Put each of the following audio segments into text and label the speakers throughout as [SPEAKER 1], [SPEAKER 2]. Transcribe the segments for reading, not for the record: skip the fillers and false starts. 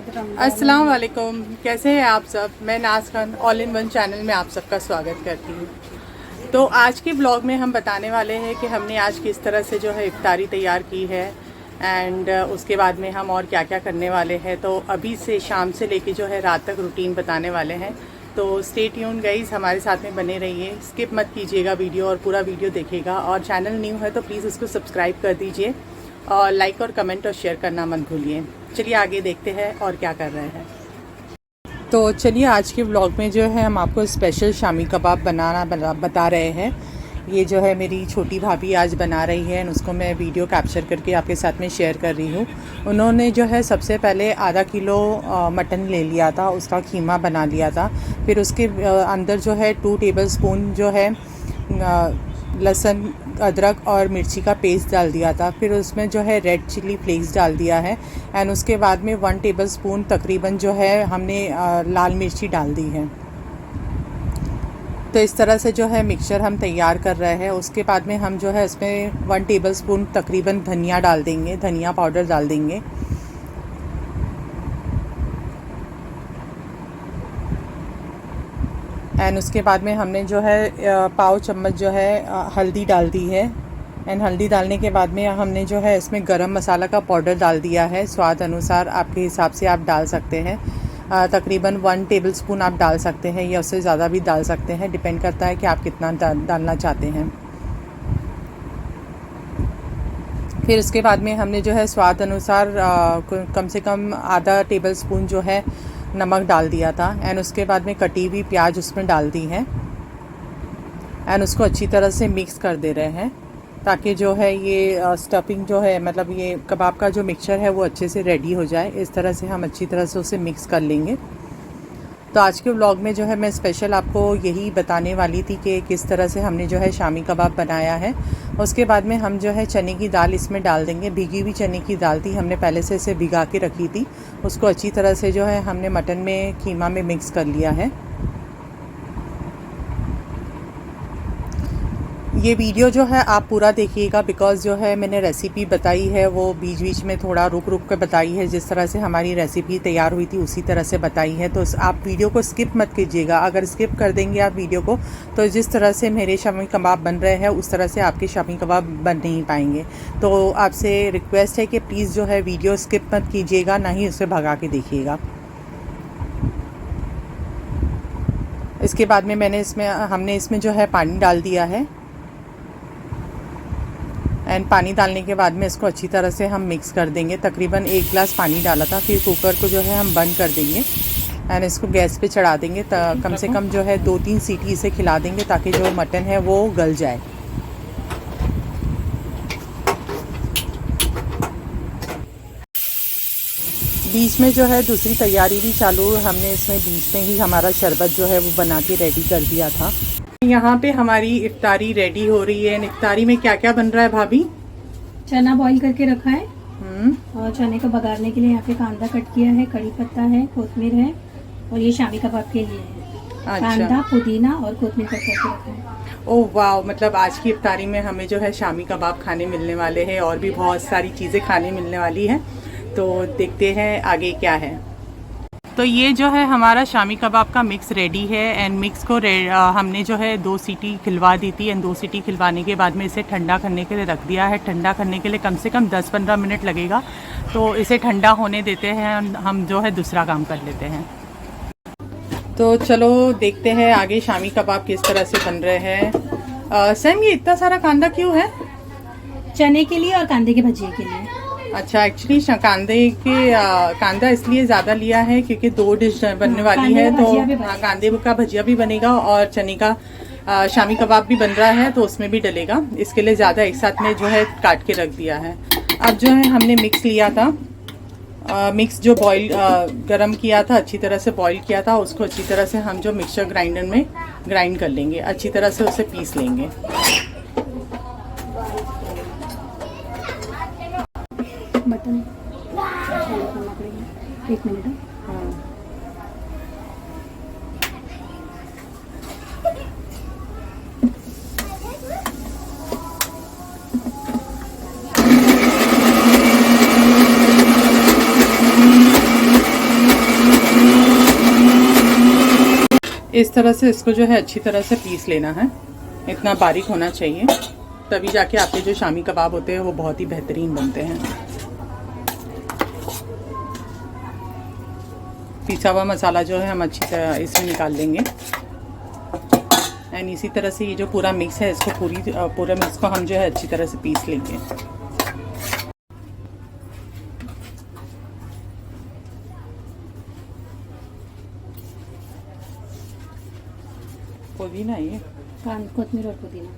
[SPEAKER 1] अस्सलाम वालेकुम, कैसे हैं आप सब। मैं नाज Khan all in one channel में आप सबका स्वागत करती हूँ। तो आज के ब्लॉग में हम बताने वाले हैं कि हमने आज किस तरह से जो है इफ्तारी तैयार की है एंड उसके बाद में हम और क्या क्या करने वाले हैं। तो अभी से शाम से लेके जो है रात तक रूटीन बताने वाले हैं। तो स्टे ट्यून गाइस, हमारे साथ में बने रहिए, स्किप मत कीजिएगा वीडियो और पूरा वीडियो देखिएगा। और चैनल न्यू है तो प्लीज़ उसको सब्सक्राइब कर दीजिए और लाइक और कमेंट और शेयर करना मत भूलिए। चलिए आगे देखते हैं और क्या कर रहे हैं। तो चलिए आज के व्लॉग में जो है हम आपको स्पेशल शामी कबाब बनाना बता रहे हैं। ये जो है मेरी छोटी भाभी आज बना रही है और उसको मैं वीडियो कैप्चर करके आपके साथ में शेयर कर रही हूँ। उन्होंने जो है सबसे पहले आधा किलो मटन ले लिया था, उसका कीमा बना लिया था। फिर उसके अंदर जो है 2 टेबलस्पून जो है लहसुन, अदरक और मिर्ची का पेस्ट डाल दिया था। फिर उसमें जो है रेड चिली फ्लेक्स डाल दिया है एंड उसके बाद में 1 टेबलस्पून तकरीबन जो है हमने लाल मिर्ची डाल दी है। तो इस तरह से जो है मिक्सचर हम तैयार कर रहे हैं। उसके बाद में हम जो है इसमें 1 टेबलस्पून तकरीबन धनिया डाल देंगे, धनिया पाउडर डाल देंगे। एंड उसके बाद में हमने जो है पाव चम्मच जो है हल्दी डाल दी है। एंड हल्दी डालने के बाद में हमने जो है इसमें गरम मसाला का पाउडर डाल दिया है। स्वाद अनुसार आपके हिसाब से आप डाल सकते हैं। तकरीबन 1 टेबलस्पून आप डाल सकते हैं या उससे ज़्यादा भी डाल सकते हैं, डिपेंड करता है कि आप कितना डालना चाहते हैं। फिर उसके बाद में हमने जो है स्वाद अनुसार कम से कम आधा टेबलस्पून जो है नमक डाल दिया था। एंड उसके बाद में कटी हुई प्याज उसमें डाल दी है एंड उसको अच्छी तरह से मिक्स कर दे रहे हैं ताकि जो है ये स्टफिंग जो है, मतलब ये कबाब का जो मिक्सचर है वो अच्छे से रेडी हो जाए। इस तरह से हम अच्छी तरह से उसे मिक्स कर लेंगे। तो आज के व्लॉग में जो है मैं स्पेशल आपको यही बताने वाली थी कि किस तरह से हमने जो है शामी कबाब बनाया है। उसके बाद में हम जो है चने की दाल इसमें डाल देंगे। भीगी हुई चने की दाल थी, हमने पहले से इसे भिगा के रखी थी। उसको अच्छी तरह से जो है हमने मटन में कीमा में मिक्स कर लिया है। ये वीडियो जो है आप पूरा देखिएगा बिकॉज़ जो है मैंने रेसिपी बताई है वो बीच बीच में थोड़ा रुक रुक कर बताई है। जिस तरह से हमारी रेसिपी तैयार हुई थी उसी तरह से बताई है। तो आप वीडियो को स्किप मत कीजिएगा। अगर स्किप कर देंगे आप वीडियो को तो जिस तरह से मेरे शामी कबाब बन रहे हैं उस तरह से आपके शामी कबाब बन नहीं पाएंगे। तो आपसे रिक्वेस्ट है कि प्लीज़ जो है वीडियो स्किप मत कीजिएगा, ना ही उसे भगा के देखिएगा। इसके बाद में हमने इसमें जो है पानी डाल दिया है एंड पानी डालने के बाद में इसको अच्छी तरह से हम मिक्स कर देंगे। तकरीबन 1 गिलास पानी डाला था। फिर कुकर को जो है हम बंद कर देंगे एंड इसको गैस पे चढ़ा देंगे। कम से कम जो है 2-3 सीटी इसे खिला देंगे ताकि जो मटन है वो गल जाए। बीच में जो है दूसरी तैयारी भी चालू, हमने इसमें बीच में ही हमारा शरबत जो है वो बना के रेडी कर दिया था। यहाँ पे हमारी इफ्तारी रेडी हो रही है। इफ्तारी में क्या क्या बन रहा है भाभी?
[SPEAKER 2] चना बॉईल करके रखा है और चने को बघारने के लिए यहाँ पे कांदा कट किया है, कड़ी पत्ता है, कोतमीर है और ये शामी कबाब के लिए है।
[SPEAKER 1] अच्छा। कांदा,
[SPEAKER 2] पुदीना और कोतमीर कट करके रखा है।
[SPEAKER 1] ओह वाह, मतलब आज की इफ्तारी में हमें जो है शामी कबाब खाने मिलने वाले हैं और भी बहुत सारी चीज़ें खाने मिलने वाली हैं। तो देखते हैं आगे क्या है। तो ये जो है हमारा शामी कबाब का मिक्स रेडी है एंड मिक्स को हमने जो है 2 सीटी खिलवा दी थी एंड 2 सीटी खिलवाने के बाद में इसे ठंडा करने के लिए रख दिया है। ठंडा करने के लिए कम से कम 10-15 मिनट लगेगा। तो इसे ठंडा होने देते हैं, हम जो है दूसरा काम कर लेते हैं। तो चलो देखते हैं आगे शामी कबाब किस तरह से बन रहे हैं। सैम, ये इतना सारा कांदा क्यों है?
[SPEAKER 2] चने के लिए और कांदे के भजिए के लिए।
[SPEAKER 1] अच्छा, एक्चुअली कांदा इसलिए ज़्यादा लिया है क्योंकि 2 डिश बनने वाली है। तो कांदे का भजिया भी बनेगा और चने का शामी कबाब भी बन रहा है तो उसमें भी डलेगा। इसके लिए ज़्यादा एक साथ में जो है काट के रख दिया है। अब जो है हमने मिक्स लिया था, मिक्स जो बॉईल गरम किया था, अच्छी तरह से बॉईल किया था, उसको अच्छी तरह से हम जो मिक्सचर ग्राइंडर में ग्राइंड कर लेंगे। अच्छी तरह से उसे पीस लेंगे।
[SPEAKER 2] Mutton 1 minute.
[SPEAKER 1] इस तरह से इसको जो है अच्छी तरह से पीस लेना है, इतना बारीक होना चाहिए, तभी जाके आपके जो शामी कबाब होते हैं वो बहुत ही बेहतरीन बनते हैं। पिसा हुआ मसाला जो है हम अच्छी तरह इसमें निकाल लेंगे। एंड इसी तरह से ये जो पूरा मिक्स है इसको पूरा मिक्स को हम जो है अच्छी तरह से पीस लेंगे। पुदीना ये
[SPEAKER 2] कोथिमीर और पुदीना।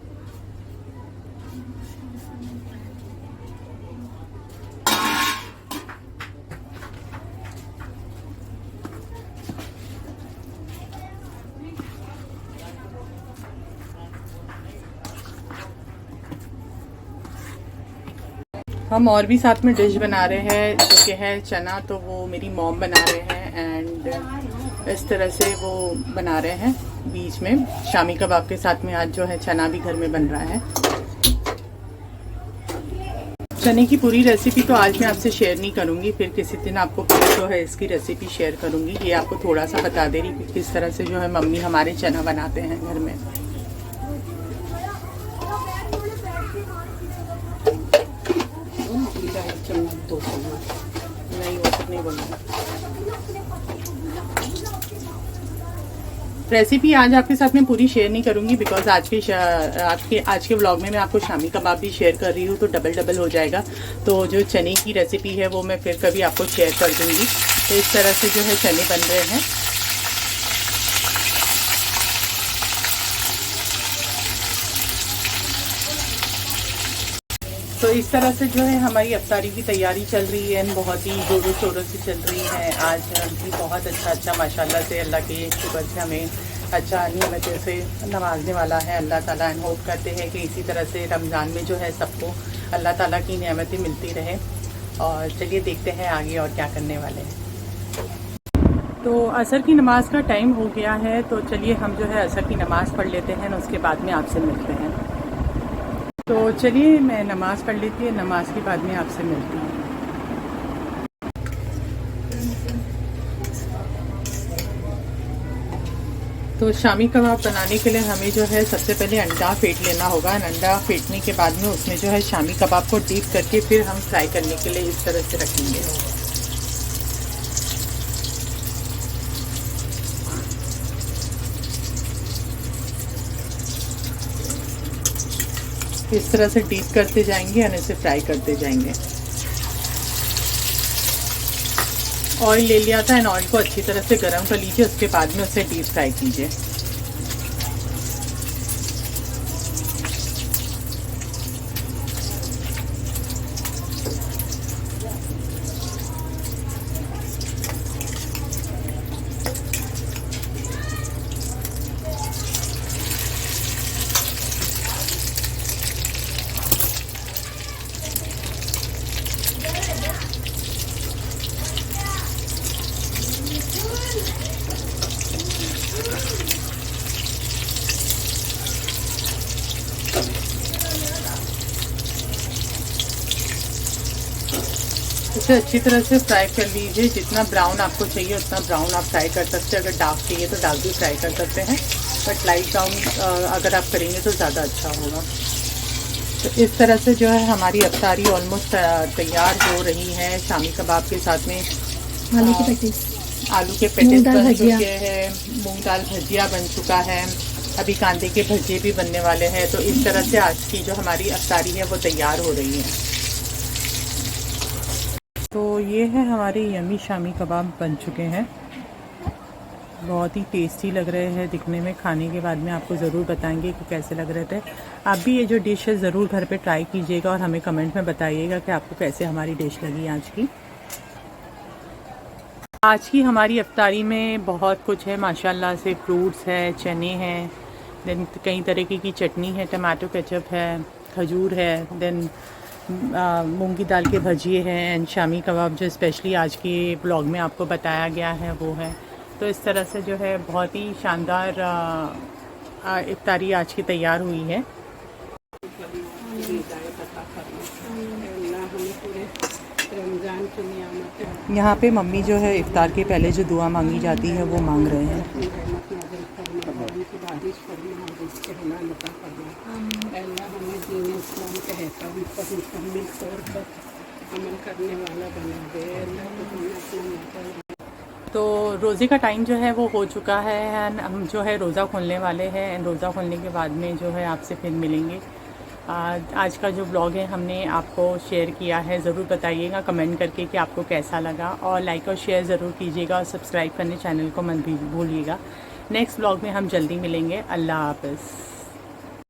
[SPEAKER 1] हम और भी साथ में डिश बना रहे हैं जो कि है चना, तो वो मेरी मॉम बना रहे हैं एंड इस तरह से वो बना रहे हैं बीच में शामी कबाब के साथ में। आज जो है चना भी घर में बन रहा है। चने की पूरी रेसिपी तो आज मैं आपसे शेयर नहीं करूंगी, फिर किसी दिन आपको पूरी जो है इसकी रेसिपी शेयर करूंगी। ये आपको थोड़ा सा बता दे रही कि किस तरह से जो है मम्मी हमारे चना बनाते हैं घर में। नहीं वो सब नहीं बोलना। रेसिपी आज आपके साथ में पूरी शेयर नहीं करूंगी बिकॉज आज के व्लॉग में मैं आपको शामी कबाब भी शेयर कर रही हूँ, तो डबल हो जाएगा। तो जो चने की रेसिपी है वो मैं फिर कभी आपको शेयर कर दूंगी। तो इस तरह से जो है चने बन रहे हैं। तो इस तरह से जो है हमारी अफ्तारी की तैयारी चल रही है, बहुत ही जोरों शोरों से चल रही है। आज भी बहुत अच्छा माशाल्लाह से अल्लाह के शुक्र से हमें अच्छा नियमतों से नवाजने वाला है अल्लाह ताला। एंड होप करते हैं कि इसी तरह से रमज़ान में जो है सबको अल्लाह ताला की नेमतें मिलती रहे। और चलिए देखते हैं आगे और क्या करने वाले हैं। तो असर की नमाज का टाइम हो गया है, तो चलिए हम जो है असर की नमाज़ पढ़ लेते हैं, उसके बाद में आपसे मिलते हैं। तो चलिए मैं नमाज़ पढ़ लेती हूँ, नमाज के बाद में आपसे मिलती हूँ। तो शामी कबाब बनाने के लिए हमें जो है सबसे पहले अंडा फेंट लेना होगा। अंडा फेंटने के बाद में उसमें जो है शामी कबाब को डीप करके फिर हम फ्राई करने के लिए इस तरह से रखेंगे। इस तरह से डीप करते जाएंगे और इसे फ्राई करते जाएंगे। ऑयल ले लिया था एंड ऑयल को अच्छी तरह से गर्म कर लीजिए, उसके बाद में उसे डीप फ्राई कीजिए। इसे अच्छी तरह से फ्राई कर लीजिए। जितना ब्राउन आपको चाहिए उतना ब्राउन आप फ्राई कर सकते हैं। अगर डार्क चाहिए तो डार्क भी फ्राई कर सकते हैं, बट लाइट ब्राउन अगर आप करेंगे तो ज़्यादा अच्छा होगा। तो इस तरह से जो है हमारी अफ्तारी ऑलमोस्ट तैयार हो रही है। शामी कबाब के साथ में
[SPEAKER 2] आलू के पैटीज
[SPEAKER 1] बन चुके हैं, मूंग दाल भजिया बन चुका है, अभी कांदे के भजिए भी बनने वाले हैं। तो इस तरह से आज की जो हमारी अफ्तारी है वो तैयार हो रही है। तो ये है हमारे यमी शामी कबाब बन चुके हैं, बहुत ही टेस्टी लग रहे हैं दिखने में। खाने के बाद में आपको ज़रूर बताएंगे कि कैसे लग रहे थे। आप भी ये जो डिश है ज़रूर घर पे ट्राई कीजिएगा और हमें कमेंट में बताइएगा कि आपको कैसे हमारी डिश लगी आज की। आज की हमारी अफ्तारी में बहुत कुछ है माशाल्लाह से। फ्रूट्स है, चने हैं, देन कई तरीके की चटनी है, टमाटो केचप है, खजूर है, देन मूंग की दाल के भजिए हैं एंड शामी कबाब जो स्पेशली आज के ब्लॉग में आपको बताया गया है वो है। तो इस तरह से जो है बहुत ही शानदार इफ्तारी आज की तैयार हुई है।
[SPEAKER 3] रमज़ान की नियामत है।
[SPEAKER 1] यहाँ पे मम्मी जो है इफ्तार के पहले जो दुआ मांगी जाती है वो मांग रहे हैं।
[SPEAKER 3] अपनी रहमत नाज़िल फरमा, उनकी बारिश फरमा, रिज़्क़ हलाल अता फरमा। अल्लाह हमें दीन इस्लाम के अहकाम पर मुकम्मल तौर पर अमल करने वाला बना दे। अल्लाह को हमें अपना मौका।
[SPEAKER 1] तो रोज़े का टाइम जो है वो हो चुका है एंड हम जो है रोज़ा खोलने वाले हैं एंड रोज़ा खोलने के बाद में जो है आपसे फिर मिलेंगे। आज का जो ब्लॉग है हमने आपको शेयर किया है, ज़रूर बताइएगा कमेंट करके कि आपको कैसा लगा, और लाइक और शेयर ज़रूर कीजिएगा और सब्सक्राइब करने चैनल को मत भी भूलिएगा। नेक्स्ट ब्लॉग में हम जल्दी मिलेंगे। अल्लाह हाफ़िज़।